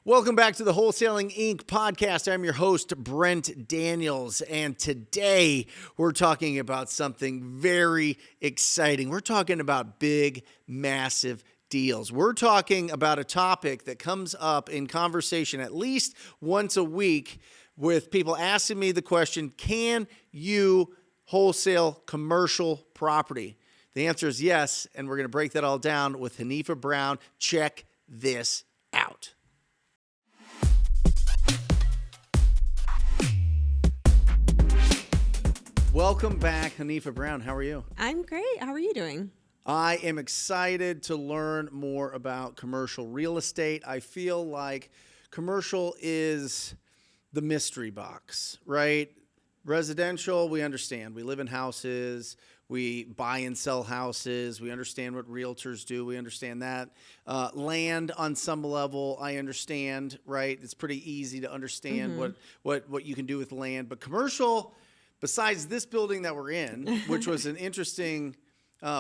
Welcome back to the Wholesaling Inc. podcast. I'm your host, Brent Daniels, and today we're talking about something very exciting. We're talking about big, massive deals. We're talking about a topic that comes up in conversation at least once a week with people asking me the question, can you wholesale commercial property? The answer is yes, and we're going to break that all down with Hanifah Brown. Check this out. Welcome back, Hanifah Brown. How are you? I'm great. How are you doing? I am excited to learn more about commercial real estate. I feel like commercial is the mystery box, right? Residential, we understand. We live in houses. We buy and sell houses. We understand what realtors do. We understand that. Land on some level, I understand, right? It's pretty easy to understand what you can do with land. But commercial, besides this building that we're in, which was an interesting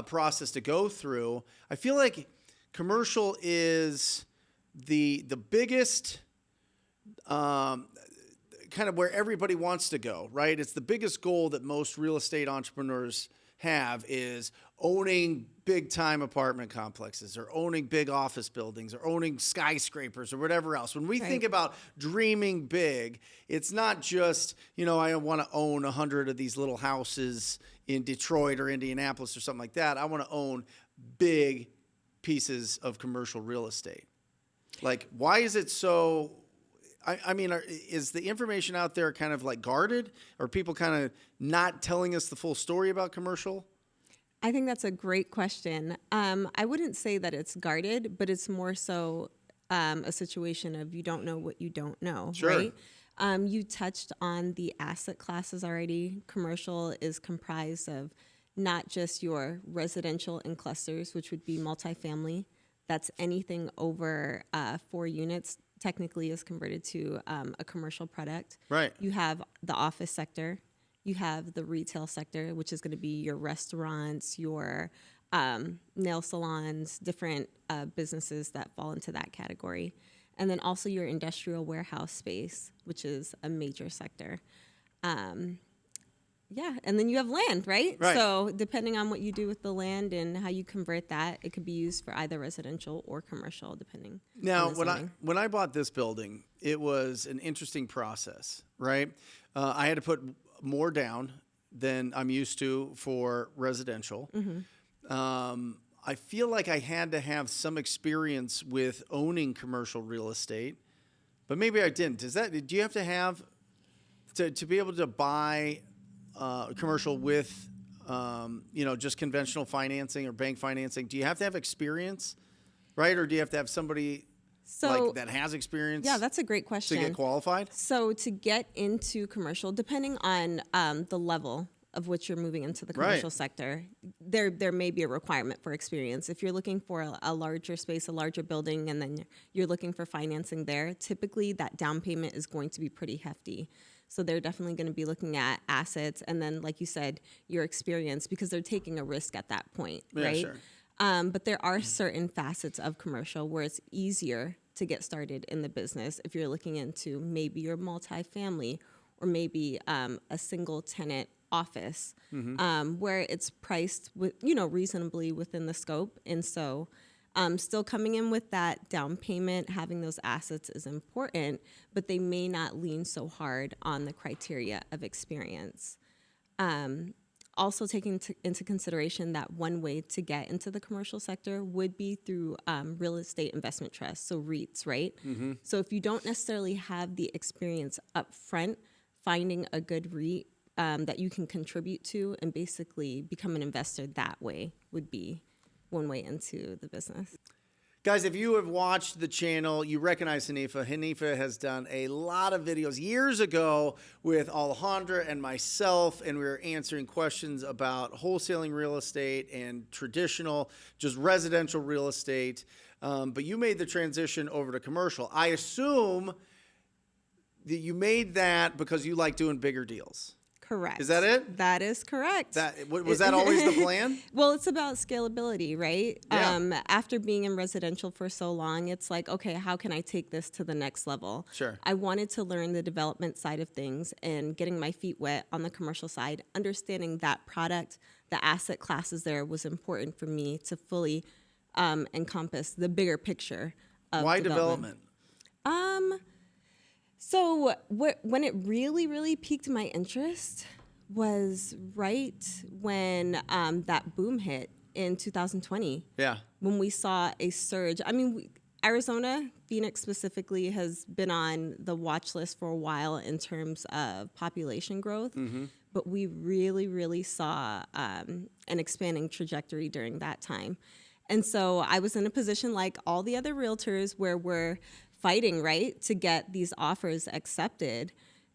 process to go through, I feel like commercial is the biggest kind of where everybody wants to go, right? It's the biggest goal that most real estate entrepreneurs have is owning big time apartment complexes or owning big office buildings or owning skyscrapers or whatever else. When we think about dreaming big, it's not just, I want to own 100 of these little houses in Detroit or Indianapolis or something like that. I want to own big pieces of commercial real estate. Like, why is it so... is the information out there kind of like guarded? Are people kind of not telling us the full story about commercial? I think that's a great question. I wouldn't say that it's guarded, but it's more so a situation of you don't know what you don't know, right? You touched on the asset classes already. Commercial is comprised of not just your residential and clusters, which would be multifamily. That's anything over 4 units. Technically is converted to a commercial product. Right. You have the office sector. You have the retail sector, which is going to be your restaurants, your nail salons, different businesses that fall into that category. And then also your industrial warehouse space, which is a major sector. And then you have land, right? So depending on what you do with the land and how you convert that, it could be used for either residential or commercial, depending. Now, when I bought this building, it was an interesting process, right? I had to put more down than I'm used to for residential. I feel like I had to have some experience with owning commercial real estate, but maybe I didn't. Do you have to have to be able to buy commercial with, just conventional financing or bank financing? Do you have to have experience, right? Or do you have to have somebody that has experience? Yeah, that's a great question. To get qualified? So to get into commercial, depending on the level of which you're moving into the commercial sector, there may be a requirement for experience. If you're looking for a larger space, a larger building, and then you're looking for financing there, typically that down payment is going to be pretty hefty. So they're definitely going to be looking at assets and then, like you said, your experience, because they're taking a risk at that point, right? Sure. But there are certain facets of commercial where it's easier to get started in the business if you're looking into maybe your multifamily or maybe a single tenant office where it's priced reasonably within the scope. And so still coming in with that down payment, having those assets is important, but they may not lean so hard on the criteria of experience. Also taking into consideration that one way to get into the commercial sector would be through real estate investment trusts, so REITs, right? So if you don't necessarily have the experience up front, finding a good REIT that you can contribute to and basically become an investor that way would be one way into the business. Guys, if you have watched the channel, you recognize Hanifah. Hanifah has done a lot of videos years ago with Alejandra and myself, and we were answering questions about wholesaling real estate and traditional, just residential real estate. But you made the transition over to commercial. I assume that you made that because you like doing bigger deals. Correct. Is that it? That is correct. Was that always the plan? Well, it's about scalability, right? Yeah. After being in residential for so long, it's like, okay, how can I take this to the next level? Sure. I wanted to learn the development side of things and getting my feet wet on the commercial side, understanding that product, the asset classes there was important for me to fully encompass the bigger picture of Why development. So when it really, really piqued my interest was right when that boom hit in 2020. Yeah. When we saw a surge. I mean, Arizona, Phoenix specifically, has been on the watch list for a while in terms of population growth. But we really, really saw an expanding trajectory during that time. And so I was in a position like all the other realtors where we're fighting, right, to get these offers accepted.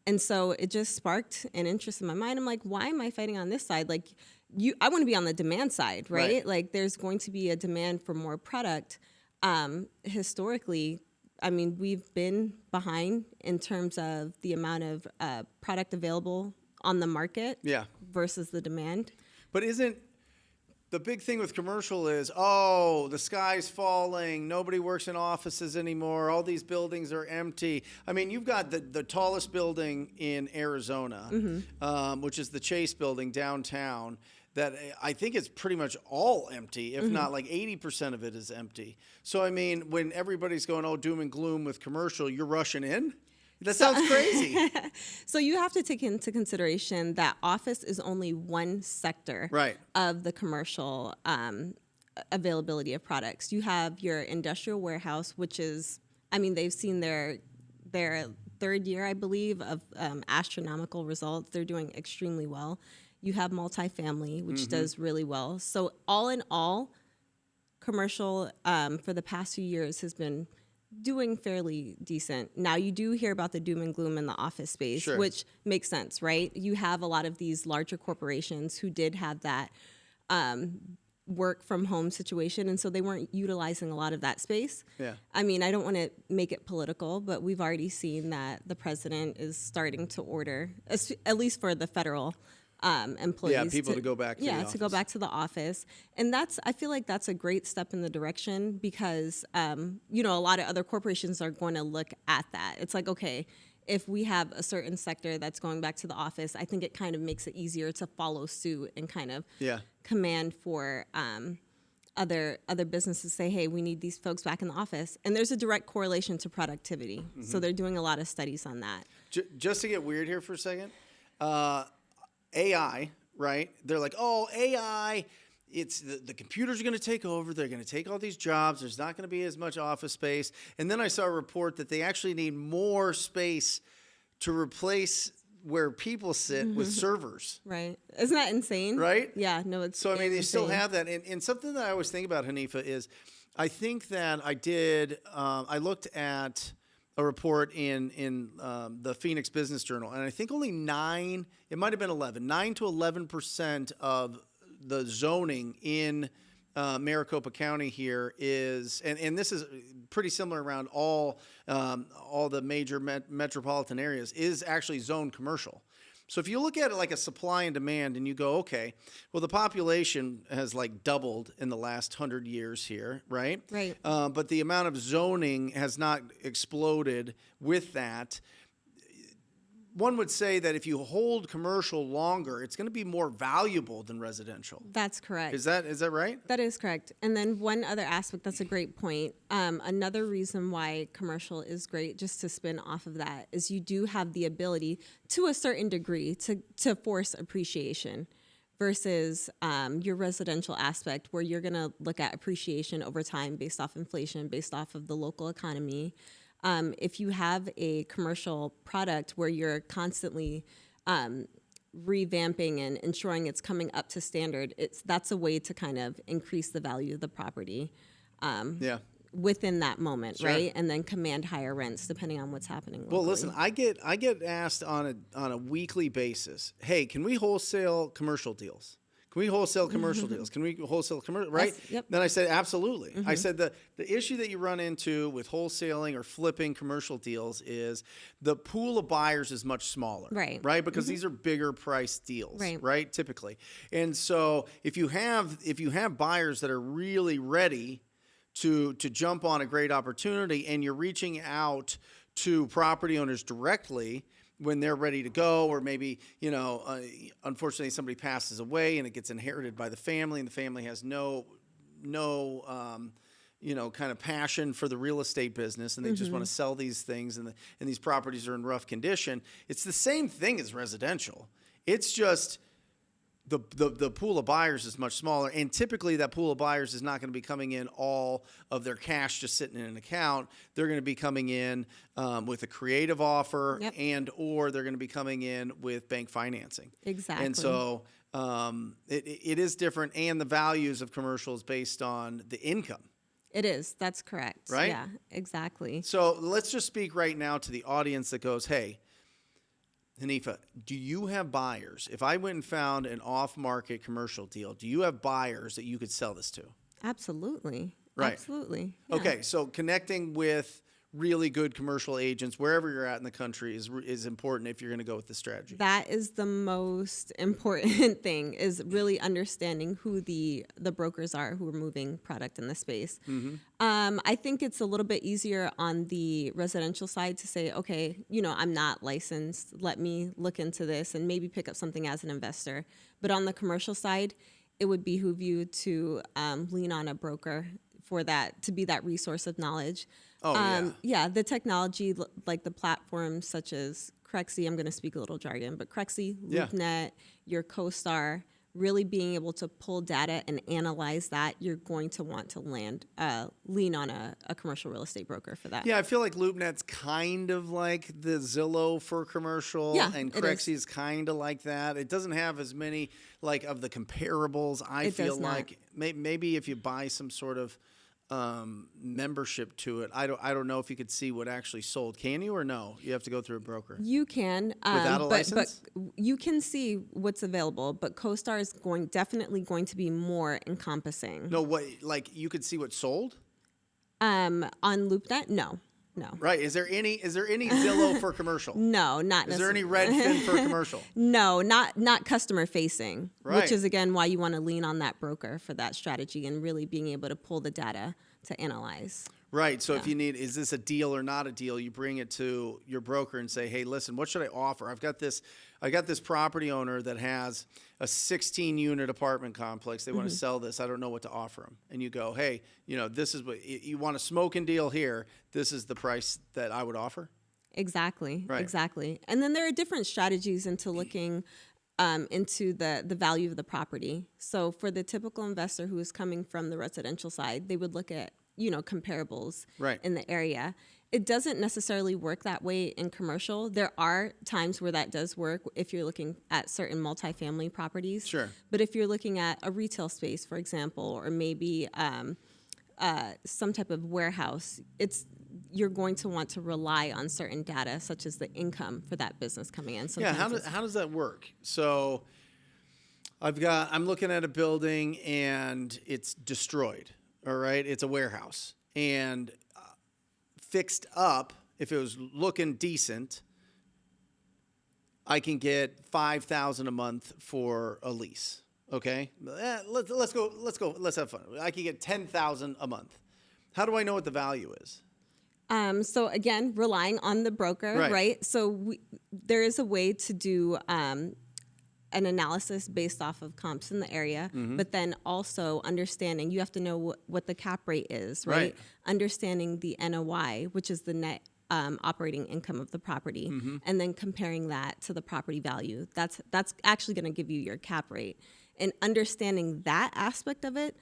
And so it just sparked an interest in my mind. I'm like, why am I fighting on this side? Like, I want to be on the demand side, right? Like, there's going to be a demand for more product. Historically, I mean, we've been behind in terms of the amount of product available on the market versus the demand. But isn't the big thing with commercial is, oh, the sky's falling. Nobody works in offices anymore. All these buildings are empty. I mean, you've got the tallest building in Arizona, which is the Chase building downtown, that I think it's pretty much all empty, if not like 80% of it is empty. So, I mean, when everybody's going, oh, doom and gloom with commercial, you're rushing in? That sounds crazy. So you have to take into consideration that office is only one sector of the commercial availability of products. You have your industrial warehouse, which is, I mean, they've seen their third year, I believe, of astronomical results. They're doing extremely well. You have multifamily, which does really well. So all in all, commercial for the past few years has been doing fairly decent. Now, you do hear about the doom and gloom in the office space, which makes sense, right? You have a lot of these larger corporations who did have that work from home situation, and so they weren't utilizing a lot of that space. Yeah. I mean, I don't want to make it political, but we've already seen that the president is starting to order, at least for the federal employees, people to go back to the office. to go back to the office. And I feel like that's a great step in the direction because, a lot of other corporations are going to look at that. It's like, okay, if we have a certain sector that's going back to the office, I think it kind of makes it easier to follow suit and kind of command for other businesses say, hey, we need these folks back in the office. And there's a direct correlation to productivity. So they're doing a lot of studies on that. Just to get weird here for a second, AI, right? They're like, oh, AI, it's the computers are going to take over. They're going to take all these jobs. There's not going to be as much office space. And then I saw a report that they actually need more space to replace where people sit with servers. Right. Isn't that insane? Right? Yeah, no, it's So, I mean, they still insane. have that. And something that I always think about, Hanifah, is I think that I looked at a report in the Phoenix Business Journal, and I think only 9 to 11% of the zoning in Maricopa County here is, and this is pretty similar around all the major metropolitan areas, is actually zoned commercial. So if you look at it like a supply and demand and you go, okay, well, the population has like doubled in the last 100 years here, right? Right. But the amount of zoning has not exploded with that. One would say that if you hold commercial longer, it's going to be more valuable than residential. That's correct. Is that right? That is correct. And then one other aspect, that's a great point. Another reason why commercial is great, just to spin off of that, is you do have the ability to a certain degree to force appreciation versus your residential aspect where you're going to look at appreciation over time based off inflation, based off of the local economy. If you have a commercial product where you're constantly revamping and ensuring it's coming up to standard, that's a way to kind of increase the value of the property within that moment, right? And then command higher rents depending on what's happening locally. Well, listen, I get asked on a weekly basis, hey, can we wholesale commercial deals? Can we wholesale commercial deals? Can we wholesale commercial, right? Yep. Then I said, absolutely. I said the issue that you run into with wholesaling or flipping commercial deals is the pool of buyers is much smaller. Right. Right? Because these are bigger price deals, Right. right? Typically. And so if you have buyers that are really ready to jump on a great opportunity, and you're reaching out to property owners directly when they're ready to go, or maybe, unfortunately somebody passes away and it gets inherited by the family, and the family has no kind of passion for the real estate business, and they just want to sell these things, and these properties are in rough condition. It's the same thing as residential. It's just the pool of buyers is much smaller, and typically that pool of buyers is not going to be coming in all of their cash just sitting in an account. They're going to be coming in with a creative offer, Yep. and or they're going to be coming in with bank financing. Exactly. And so it is different, and the values of commercials based on the income. It is. That's correct. Right? Yeah, exactly. So let's just speak right now to the audience that goes, hey, Hanifah, do you have buyers? If I went and found an off-market commercial deal, do you have buyers that you could sell this to? Absolutely. Right. Absolutely. Yeah. Okay, so connecting with really good commercial agents wherever you're at in the country is important if you're going to go with this strategy. That is the most important thing, is really understanding who the brokers are who are moving product in the space. I think it's a little bit easier on the residential side to say, okay, I'm not licensed. Let me look into this and maybe pick up something as an investor. But on the commercial side, it would behoove you to lean on a broker for that, to be that resource of knowledge. Yeah, the technology, like the platforms such as Crexy, I'm going to speak a little jargon, but Crexy, LoopNet, your CoStar, really being able to pull data and analyze that, you're going to want to lean on a commercial real estate broker for that. Yeah, I feel like LoopNet's kind of like the Zillow for commercial, and Crexy is kind of like that. It doesn't have as many of the comparables. I feel like maybe if you buy some sort of membership to it, I don't know if you could see what actually sold. Can you, or no? You have to go through a broker. You can without a license, but you can see what's available. But CoStar is definitely going to be more encompassing. No, what you could see what sold? On LoopNet, no. Right? Is there any Zillow for commercial? No, not. Is there any Redfin for commercial? No, not customer facing. Right. Which is again why you want to lean on that broker for that strategy and really being able to pull the data to analyze. Right. So if you need, is this a deal or not a deal? You bring it to your broker and say, hey, listen, what should I offer? I got this property owner that has a 16-unit apartment complex. They want to sell this. I don't know what to offer them. And you go, hey, this is what you want, a smoking deal here. This is the price that I would offer. Exactly. Right. Exactly. And then there are different strategies into looking into the value of the property. So for the typical investor who is coming from the residential side, they would look at comparables in the area. It doesn't necessarily work that way in commercial. There are times where that does work if you're looking at certain multifamily properties. Sure. But if you're looking at a retail space, for example, or maybe some type of warehouse, you're going to want to rely on certain data, such as the income for that business coming in. Sometimes how does that work? So I'm looking at a building and it's destroyed. All right, it's a warehouse, and fixed up, if it was looking decent, I can get $5,000 a month for a lease. Okay, let's go. Let's have fun. I can get $10,000 a month. How do I know what the value is? So again, relying on the broker, right? So there is a way to do an analysis based off of comps in the area, but then also understanding, you have to know what the cap rate is, right? Understanding the NOI, which is the net operating income of the property, and then comparing that to the property value. That's actually going to give you your cap rate. And understanding that aspect of it,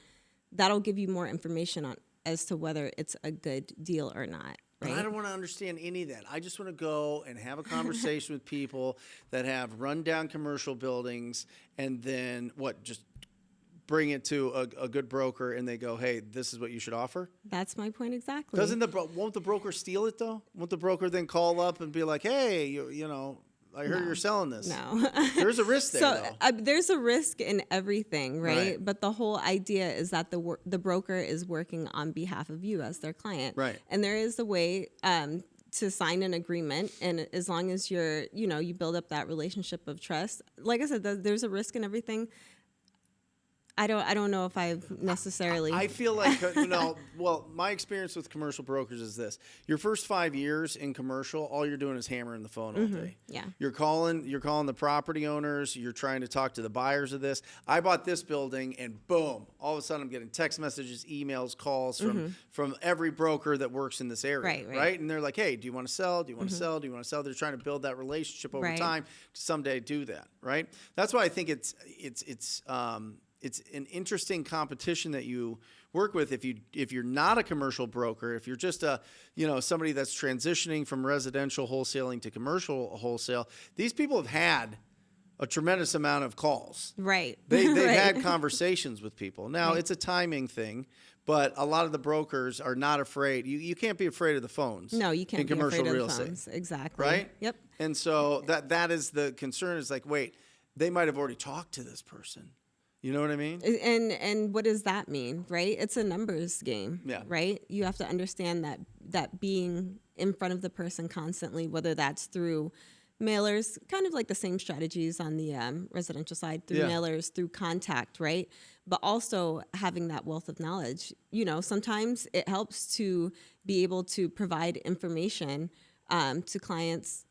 that'll give you more information as to whether it's a good deal or not. Right? But I don't want to understand any of that. I just want to go and have a conversation with people that have rundown commercial buildings, and then just bring it to a good broker, and they go, hey, this is what you should offer? That's my point exactly. Won't the broker steal it, though? Won't the broker then call up and be like, hey, I heard you're selling this. No. There's a risk there, So though. there's a risk in everything, right? Right. But the whole idea is that the broker is working on behalf of you as their client. Right. And there is a way to sign an agreement, and as long as you build up that relationship of trust, like I said, there's a risk in everything. I don't know if I've necessarily. I feel like my experience with commercial brokers is this: your first 5 years in commercial, all you're doing is hammering the phone all day. Yeah. You're calling the property owners. You're trying to talk to the buyers of this. I bought this building, and boom! All of a sudden, I'm getting text messages, emails, calls from every broker that works in this area. Right. And they're like, "Hey, do you want to sell? Do you want to sell? Do you want to sell?" They're trying to build that relationship over time to someday do that. Right. That's why I think it's an interesting competition that you work with if you're not a commercial broker, if you're just somebody that's transitioning from residential wholesaling to commercial wholesale. These people have had a tremendous amount of calls. Right. They've had conversations with people. Now it's a timing thing, but a lot of the brokers are not afraid. You can't be afraid of the phones. No, you can't in be commercial afraid real of the estate. phones. Exactly. Right? Yep. And so that is the concern, is like, wait, they might have already talked to this person. You know what I mean? And what does that mean, right? It's a numbers game, right? You have to understand that being in front of the person constantly, whether that's through mailers, kind of like the same strategies on the residential side, through mailers, through contact, right? But also having that wealth of knowledge. Sometimes it helps to be able to provide information to clients,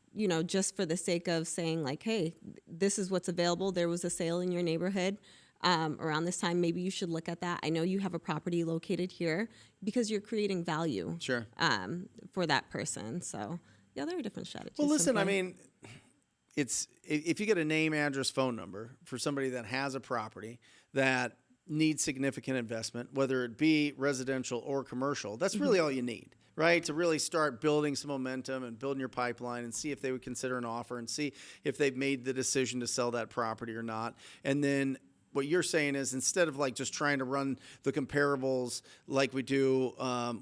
just for the sake of saying like, hey, this is what's available. There was a sale in your neighborhood around this time. Maybe you should look at that. I know you have a property located here, because you're creating value for that person. So yeah, there are different strategies. Well, listen, I mean, if you get a name, address, phone number for somebody that has a property that needs significant investment, whether it be residential or commercial, that's really all you need, right? To really start building some momentum and building your pipeline, and see if they would consider an offer, and see if they've made the decision to sell that property or not. And then what you're saying is, instead of like just trying to run the comparables like we do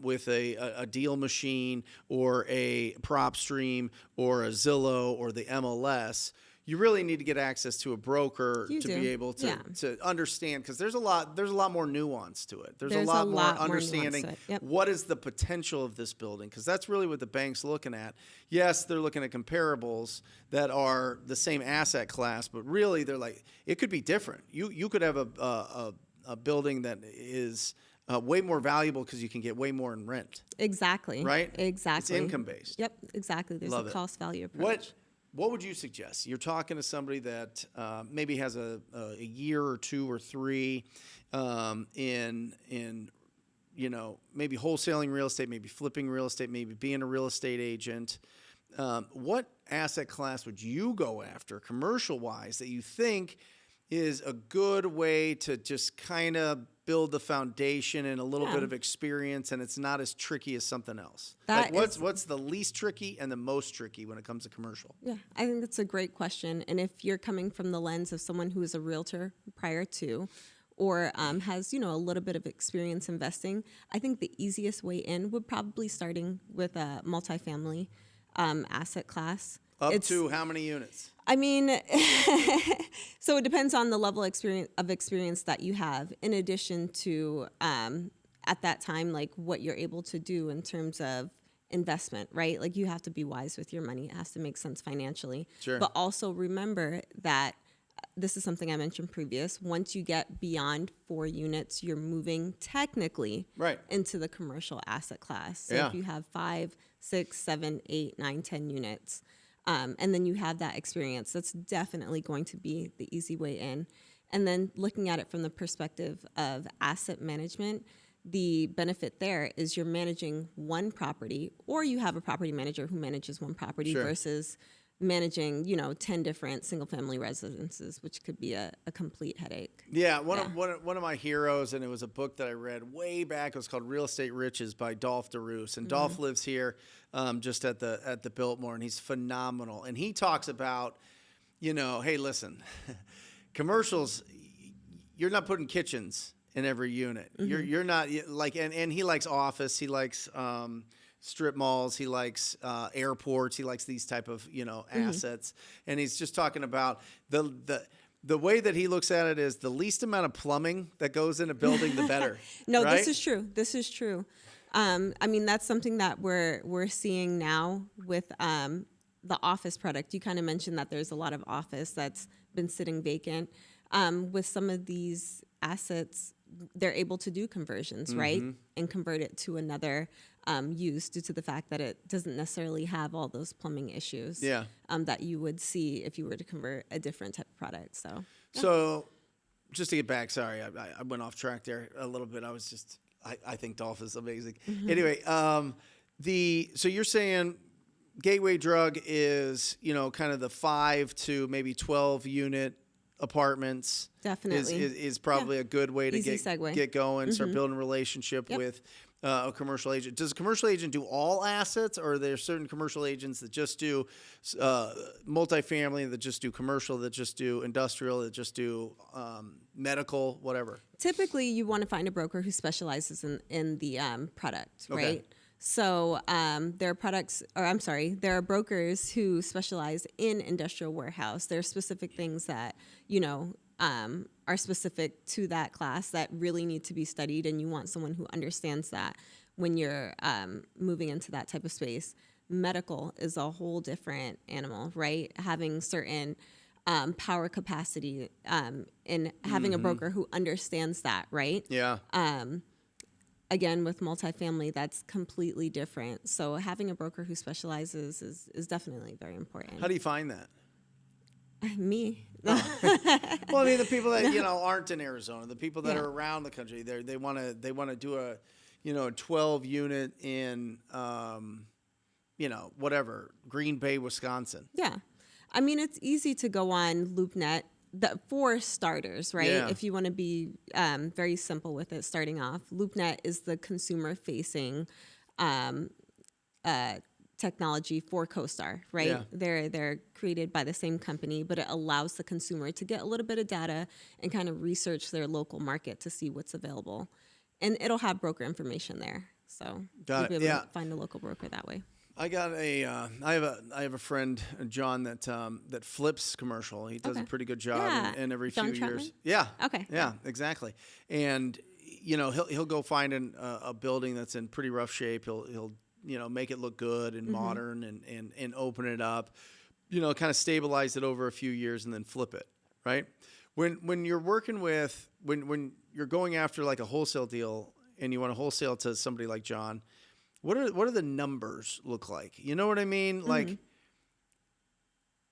with a deal machine or a prop stream or a Zillow or the MLS, you really need to get access to a broker be able to understand, because there's a lot more nuance to it. There's a lot more understanding what is the potential of this building, because that's really what the bank's looking at. Yes, they're looking at comparables that are the same asset class, but really they're like, it could be different. You could have a building that is way more valuable because you can get way more in rent. Exactly. Right? Exactly. It's income based. Yep, exactly. There's a cost value approach. What would you suggest? You're talking to somebody that maybe has a year or two or three in maybe wholesaling real estate, maybe flipping real estate, maybe being a real estate agent. What asset class would you go after, commercial-wise, that you think is a good way to just kind of build the foundation and a little bit of experience, and it's not as tricky as something else? What's the least tricky and the most tricky when it comes to commercial? Yeah, I think that's a great question. And if you're coming from the lens of someone who is a realtor prior to, or has a little bit of experience investing, I think the easiest way in would probably starting with a multifamily asset class. Up to how many units? I mean, so it depends on the level of experience that you have, in addition to at that time, like what you're able to do in terms of investment, right? Like you have to be wise with your money. It has to make sense financially. Sure. But also remember that this is something I mentioned previous. Once you get beyond 4 units, you're moving technically into the commercial asset class. So if you have 5, 6, 7, 8, 9, 10 units, and then you have that experience, that's definitely going to be the easy way in. And then looking at it from the perspective of asset management, the benefit there is you're managing one property, or you have a property manager who manages one property versus managing, 10 different single-family residences, which could be a complete headache. Yeah, one of my heroes, and it was a book that I read way back. It was called Real Estate Riches by Dolph DeRoos, and Dolph lives here, just at the Biltmore, and he's phenomenal. And he talks about, hey, listen, commercials, you're not putting kitchens in every unit. You're not like, and he likes office. He likes strip malls. He likes airports. He likes these type of assets. And he's just talking about the way that he looks at it is the least amount of plumbing that goes in a building, the better. No, right? this is true. This is true. I mean, that's something that we're seeing now with the office product. You kind of mentioned that there's a lot of office that's been sitting vacant. With some of these assets, they're able to do conversions, right? And convert it to another use due to the fact that it doesn't necessarily have all those plumbing issues that you would see if you were to convert a different type of product. So, So just to get back, sorry, I went off track there a little bit. I think Dolph is amazing. Anyway, so you're saying gateway drug is, kind of the 5 to maybe 12 unit apartments. Definitely. Is probably a good way to get going, start building a relationship with a commercial agent. Does a commercial agent do all assets, or are there certain commercial agents that just do multifamily, that just do commercial, that just do industrial, that just do medical, whatever? Typically, you want to find a broker who specializes in the product, Okay. right? So there are brokers who specialize in industrial warehouse. There are specific things that, are specific to that class that really need to be studied, and you want someone who understands that when you're moving into that type of space. Medical is a whole different animal, right? Having certain power capacity and having a broker who understands that, right? Yeah. Again, with multifamily, that's completely different. So having a broker who specializes is definitely very important. How do you find that? Me. Well, I mean, the people that aren't in Arizona, the people that are around the country, they want to do a 12 unit in whatever, Green Bay, Wisconsin. Yeah. I mean, it's easy to go on LoopNet for starters, right? Yeah. If you want to be very simple with it starting off, LoopNet is the consumer-facing technology for CoStar, right? Yeah. They're created by the same company, but it allows the consumer to get a little bit of data and kind of research their local market to see what's available. And it'll have broker information there. So you'll be able to find a local broker that way. I got I have a friend, John, that flips commercial. He does a pretty good job, and every few years, Okay. Yeah, exactly. And he'll go find a building that's in pretty rough shape. He'll make it look good and modern, and open it up, kind of stabilize it over a few years, and then flip it. Right? When you're working with when you're going after like a wholesale deal, and you want to wholesale to somebody like John. What are the numbers look like? You know what I mean? Like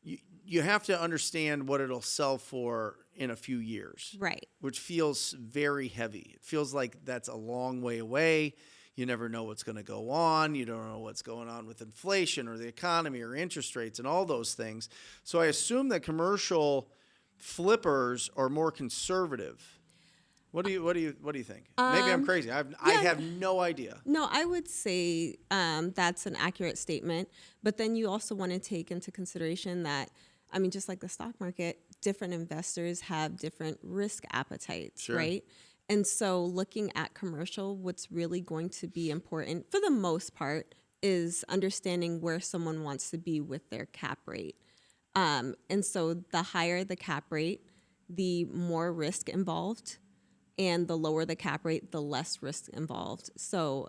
you have to understand what it'll sell for in a few years. Right. Which feels very heavy. It feels like that's a long way away. You never know what's going to go on. You don't know what's going on with inflation or the economy or interest rates and all those things. So I assume that commercial flippers are more conservative. What do you think? Maybe I'm crazy. I have no idea. No, I would say that's an accurate statement. But then you also want to take into consideration that, I mean, just like the stock market, different investors have different risk appetites, right? And so looking at commercial, what's really going to be important for the most part is understanding where someone wants to be with their cap rate. And so the higher the cap rate, the more risk involved. And the lower the cap rate, the less risk involved. So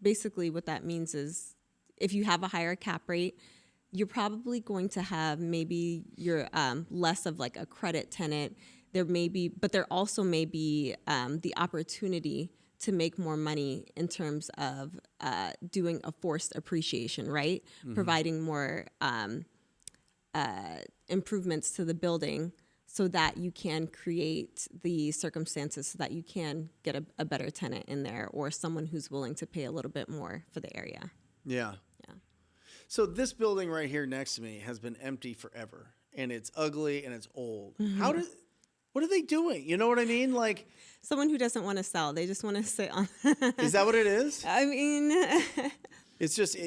basically what that means is if you have a higher cap rate, you're probably going to have maybe you're less of like a credit tenant. But there also may be the opportunity to make more money in terms of doing a forced appreciation, right? Providing more improvements to the building, so that you can create the circumstances so that you can get a better tenant in there or someone who's willing to pay a little bit more for the area. Yeah. So this building right here next to me has been empty forever, and it's ugly and it's old. What are they doing? You know what I mean? Like someone who doesn't want to sell, they just want to sit on. Is that what it is? I mean, it's just,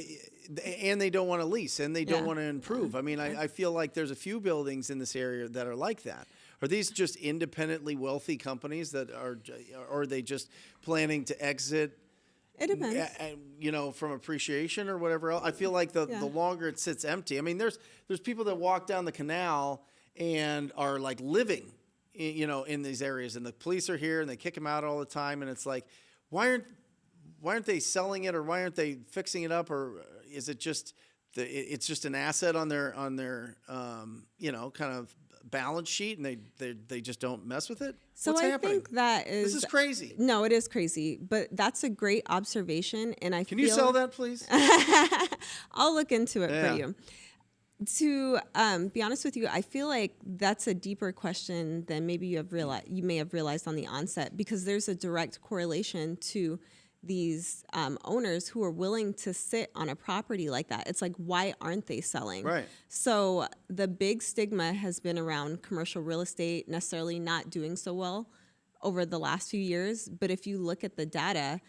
and they don't want to lease, and they don't want to improve. I mean, I feel like there's a few buildings in this area that are like that. Are these just independently wealthy companies that are, or are they just planning to exit It depends. From appreciation or whatever else. I feel like the longer it sits empty. I mean, there's people that walk down the canal and are like living, in these areas, and the police are here and they kick them out all the time. And it's like, why aren't they selling it, or why aren't they fixing it up, or is it just it's just an asset on their kind of balance sheet, and they just don't mess with it? So What's happening? Think that This is crazy. No, it is crazy, but that's a great observation, and Can you sell that, please? I'll look into it for you. To be honest with you, I feel like that's a deeper question than maybe you may have realized on the onset, because there's a direct correlation to these owners who are willing to sit on a property like that. It's like, why aren't they selling? Right. So the big stigma has been around commercial real estate necessarily not doing so well over the last few years. But if you look at the data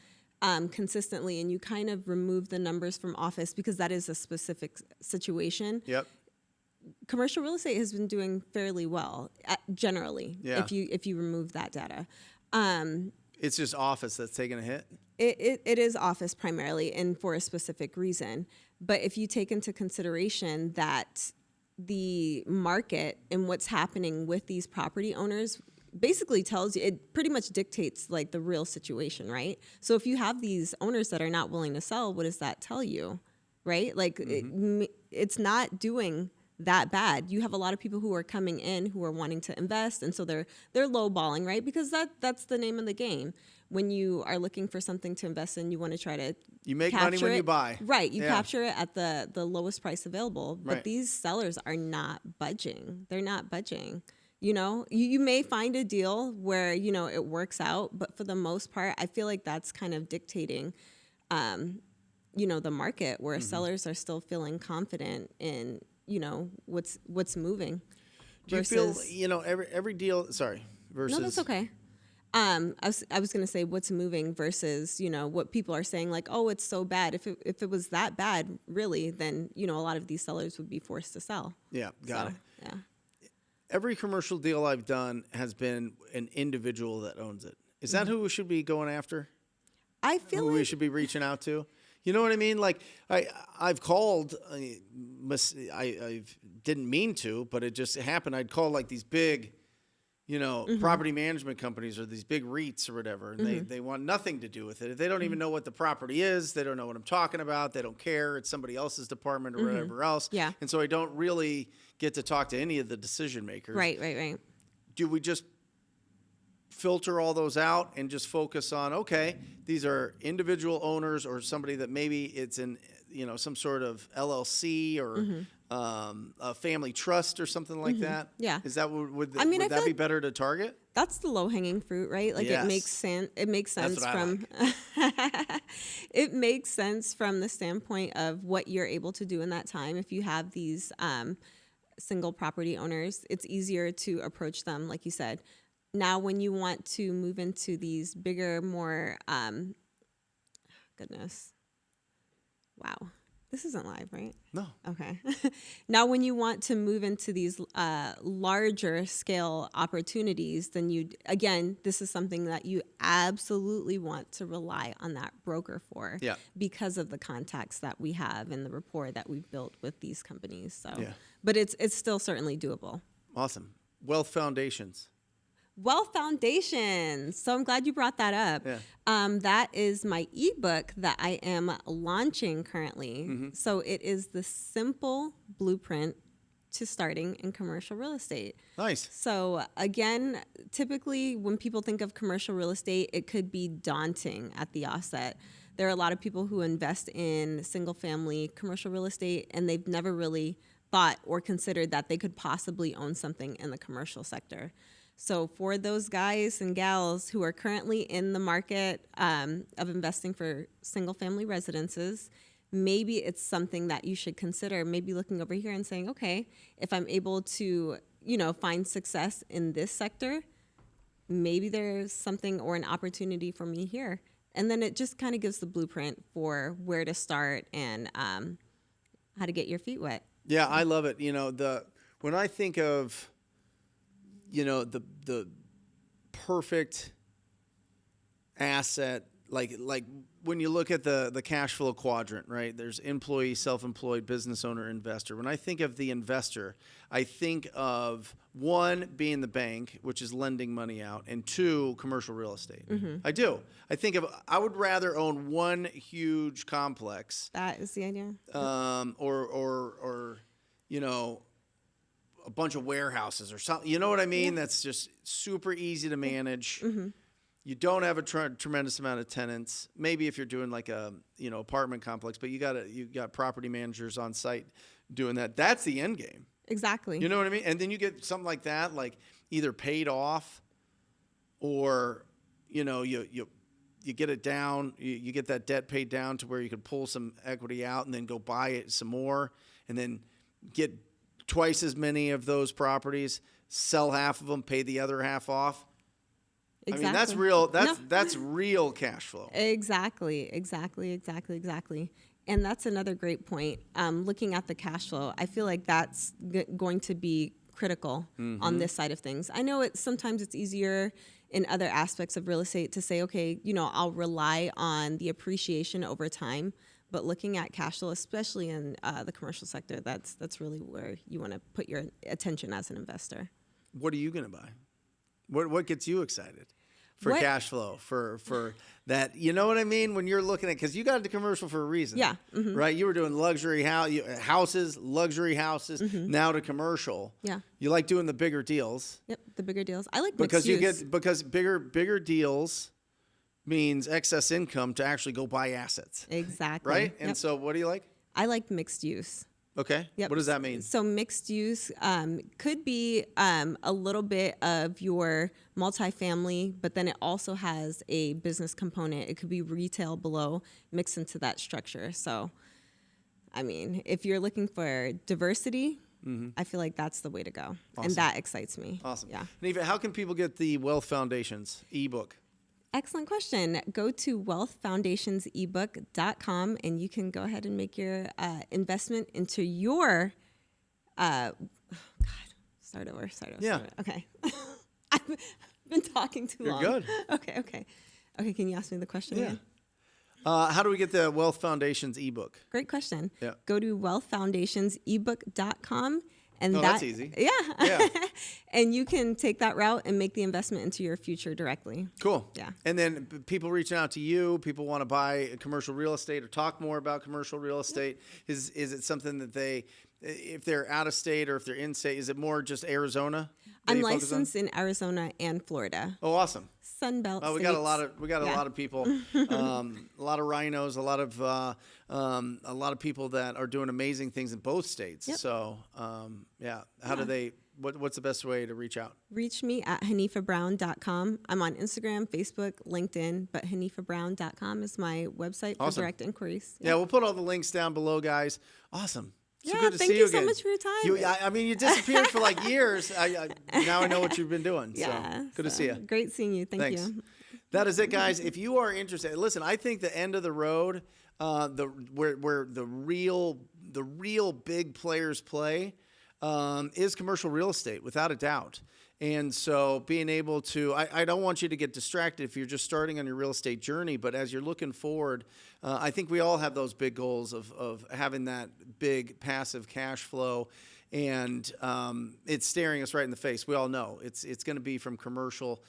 consistently, and you kind of remove the numbers from office, because that is a specific situation. Yep. Commercial real estate has been doing fairly well, generally, Yeah. if you remove that data. It's just office that's taking a hit? It is office primarily, and for a specific reason. But if you take into consideration that the market and what's happening with these property owners basically tells you, it pretty much dictates like the real situation, right? So if you have these owners that are not willing to sell, what does that tell you, right? Like it's not doing that bad. You have a lot of people who are coming in who are wanting to invest, and so they're lowballing, right? Because that's the name of the game. When you are looking for something to invest in, you want to try to make money when you buy. Right. You capture it at the lowest price available. But Right. these sellers are not budging. They're not budging. You may find a deal where, it works out, but for the most part, I feel like that's kind of dictating, the market, where sellers are still feeling confident in, what's moving. Do you feel, every deal, versus. No, that's okay. I was going to say what's moving versus, what people are saying, like, oh, it's so bad. If it was that bad, really, then, a lot of these sellers would be forced to sell. Yeah, got it. Yeah. Every commercial deal I've done has been an individual that owns it. Is that who we should be going after? I feel who we should be reaching out to? You know what I mean? Like I've called, I didn't mean to, but it just happened. I'd call like these big, property management companies, or these big REITs or whatever, and they want nothing to do with it. They don't even know what the property is. They don't know what I'm talking about. They don't care. It's somebody else's department or whatever else. Yeah. And so I don't really get to talk to any of the decision makers. Right. Do we just filter all those out and just focus on, okay, these are individual owners, or somebody that maybe it's in, some sort of LLC or a family trust or something like that? Yeah. Is that would that be better to target? That's the low hanging fruit, right? Like Yes. it makes sense. It makes sense That's what from it makes sense from the standpoint of what you're able to do in that time. If you have these single property owners, it's easier to approach them, like you said. Now, when you want to move into these bigger, more, wow, this isn't live, right? No. Okay. Now, when you want to move into these larger scale opportunities, then again, this is something that you absolutely want to rely on that broker for, because of the contacts that we have and the rapport that we've built with these companies. So, but it's still certainly doable. Awesome. Wealth Foundations. Wealth Foundations. So I'm glad you brought that up. Yeah. That is my ebook that I am launching currently. So it is the simple blueprint to starting in commercial real estate. Nice. So again, typically when people think of commercial real estate, it could be daunting at the offset. There are a lot of people who invest in single family commercial real estate, and they've never really thought or considered that they could possibly own something in the commercial sector. So for those guys and gals who are currently in the market of investing for single-family residences, maybe it's something that you should consider, maybe looking over here and saying, okay, if I'm able to, find success in this sector, maybe there's something or an opportunity for me here. And then it just kind of gives the blueprint for where to start and how to get your feet wet. Yeah, I love it. When I think of the perfect asset, like when you look at the cash flow quadrant, right? There's employee, self-employed, business owner, investor. When I think of the investor, I think of one being the bank, which is lending money out, and two, commercial real estate. I do. I would rather own one huge complex. That is the idea. Or a bunch of warehouses or something. You know what I mean? Yeah. That's just super easy to manage. You don't have a tremendous amount of tenants. Maybe if you're doing like a apartment complex, but you got property managers on site doing that. That's the end game. Exactly. You know what I mean? And then you get something like that, like either paid off, or you get it down. You get that debt paid down to where you could pull some equity out and then go buy it some more, and then get twice as many of those properties, sell half of them, pay the other half off. Exactly. I mean, that's real. That's real cash flow. Exactly. And that's another great point. Looking at the cash flow, I feel like that's going to be critical on this side of things. I know sometimes it's easier in other aspects of real estate to say, okay, I'll rely on the appreciation over time. But looking at cash flow, especially in the commercial sector, that's really where you want to put your attention as an investor. What are you going to buy? What gets you excited for cash flow, for that? You know what I mean? When you're looking at, because you got into commercial for a reason. Yeah. Right? You were doing luxury houses, luxury houses, now to commercial. Yeah. You like doing the bigger deals. Yep, the bigger deals. I like because mixed use. because bigger deals means excess income to actually go buy assets. Exactly. Right? And so what do you like? I like mixed use. Okay. Yep. What does that mean? So mixed use could be a little bit of your multifamily, but then it also has a business component. It could be retail below, mixed into that structure. So, I mean, if you're looking for diversity, I feel like that's the way to go. Awesome. And that excites me. Awesome. Yeah. Hanifah, how can people get the Wealth Foundations ebook? Excellent question. Go to wealthfoundationsebook.com and you can go ahead and make your investment into your, start over. Yeah. Okay. I've been talking too long. You're good. Okay. Can you ask me the question again? How do we get the Wealth Foundations ebook? Great question. Yeah. Go to wealthfoundationsebook.com. And that's easy. Yeah. And you can take that route and make the investment into your future directly. Cool. Yeah. And then people reaching out to you, people want to buy commercial real estate or talk more about commercial real estate. Is it something that if they're out of state or if they're in state, is it more just Arizona? I'm licensed in Arizona and Florida. Oh, awesome. Sunbelt states. We got a lot of people, a lot of rhinos, a lot of people that are doing amazing things in both states. Yep. So, how do they? What's the best way to reach out? Reach me at HanifahBrown.com. I'm on Instagram, Facebook, LinkedIn, but HanifahBrown.com is my website for direct inquiries. Yeah, we'll put all the links down below, guys. Awesome. So yeah, good to thank see you again. so much for your time. You disappeared for like years. Now I know what you've been doing. Yeah, so good to see you. Great seeing you. Thanks. You. That is it, guys. If you are interested, listen. I think the end of the road, where the real big players play, is commercial real estate, without a doubt. And so being able to, I don't want you to get distracted if you're just starting on your real estate journey, but as you're looking forward, I think we all have those big goals of having that big passive cash flow, and it's staring us right in the face. We all know it's going to be from commercial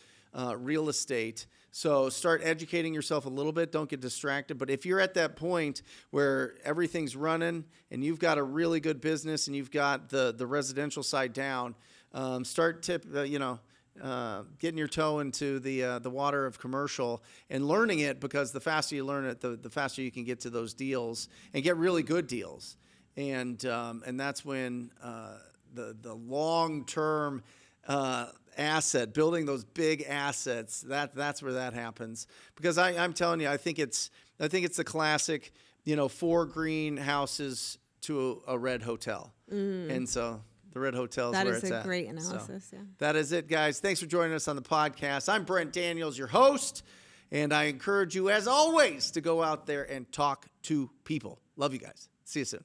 real estate. So start educating yourself a little bit. Don't get distracted. But if you're at that point where everything's running and you've got a really good business and you've got the residential side down, start getting your toe into the water of commercial and learning it, because the faster you learn it, the faster you can get to those deals and get really good deals. And that's when the long-term asset, building those big assets, that's where that happens. Because I'm telling you, I think it's the classic, 4 green houses to a red hotel. And so the red hotel is where it's at. That is a great analysis. So, that is it, guys. Thanks for joining us on the podcast. I'm Brent Daniels, your host, and I encourage you, as always, to go out there and talk to people. Love you guys. See you soon.